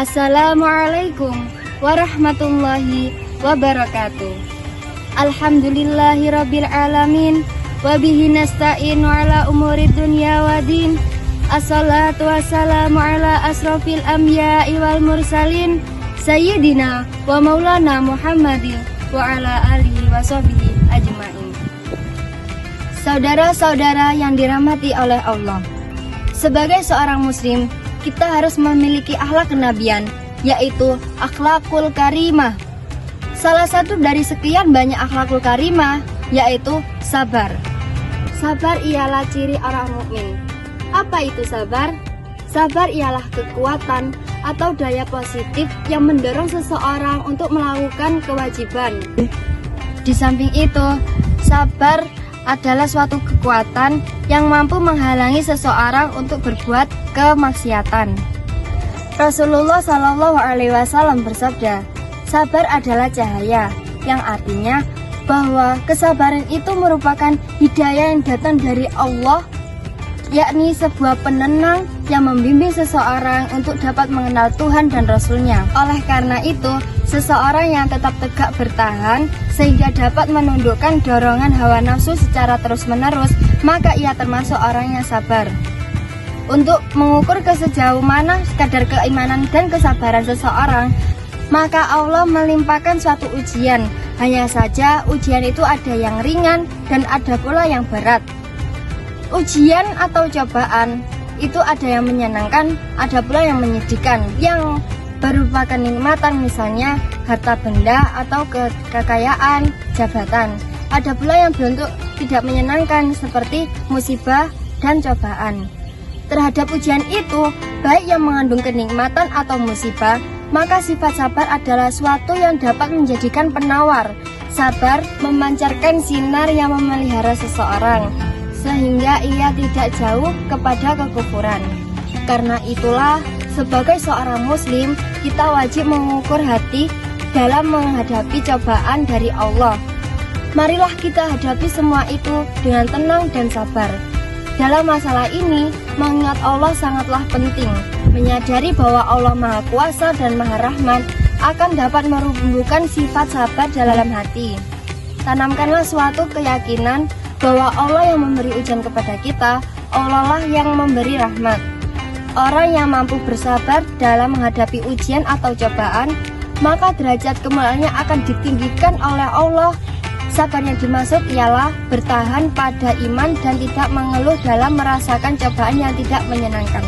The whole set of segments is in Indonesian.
Assalamualaikum warahmatullahi wabarakatuh. Alhamdulillahirabbil alamin wa bihi nasta'inu ala umuri dunya waddin. Assalatu wassalamu ala asrofil anbiya'i wal mursalin sayyidina wa maulana Muhammadin wa ala alihi wa sahbihi ajma'in. Saudara-saudara yang dirahmati oleh Allah, sebagai seorang muslim, kita harus memiliki akhlak kenabian, yaitu akhlakul karimah. Salah satu dari sekian banyak akhlakul karimah yaitu sabar. Sabar ialah ciri orang mukmin. Apa itu sabar? Sabar ialah kekuatan atau daya positif yang mendorong seseorang untuk melakukan kewajiban. Di samping itu, sabar adalah suatu kekuatan yang mampu menghalangi seseorang untuk berbuat kemaksiatan. Rasulullah Shallallahu Alaihi Wasallam bersabda, sabar adalah cahaya, yang artinya bahwa kesabaran itu merupakan hidayah yang datang dari Allah, yakni sebuah penenang yang membimbing seseorang untuk dapat mengenal Tuhan dan Rasul-Nya. Oleh karena itu, seseorang yang tetap tegak bertahan sehingga dapat menundukkan dorongan hawa nafsu secara terus-menerus, maka ia termasuk orang yang sabar. Untuk mengukur sejauh mana kadar keimanan dan kesabaran seseorang, maka Allah melimpahkan suatu ujian. Hanya saja ujian itu ada yang ringan dan ada pula yang berat. Ujian atau cobaan itu ada yang menyenangkan, ada pula yang menyedihkan, yang berupa kenikmatan, misalnya harta benda atau kekayaan, jabatan. Ada pula yang bentuk tidak menyenangkan seperti musibah dan cobaan. Terhadap ujian itu, baik yang mengandung kenikmatan atau musibah, maka sifat sabar adalah suatu yang dapat menjadikan penawar. Sabar memancarkan sinar yang memelihara seseorang, sehingga ia tidak jauh kepada kekufuran. Karena itulah, sebagai seorang muslim, kita wajib mengukur hati dalam menghadapi cobaan dari Allah. Marilah kita hadapi semua itu dengan tenang dan sabar. Dalam masalah ini, mengingat Allah sangatlah penting. Menyadari bahwa Allah Maha Kuasa dan Maha Rahman akan dapat menumbuhkan sifat sabar dalam hati. Tanamkanlah suatu keyakinan bahwa Allah yang memberi ujian kepada kita, Allah lah yang memberi rahmat. Orang yang mampu bersabar dalam menghadapi ujian atau cobaan, maka derajat kemuliaannya akan ditinggikan oleh Allah. Sabar yang dimaksud ialah bertahan pada iman dan tidak mengeluh dalam merasakan cobaan yang tidak menyenangkan.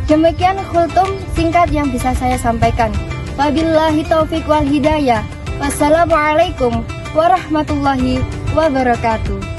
Demikian khultum singkat yang bisa saya sampaikan. Wabillahi taufiq wal hidayah. Wassalamualaikum warahmatullahi wabarakatuh.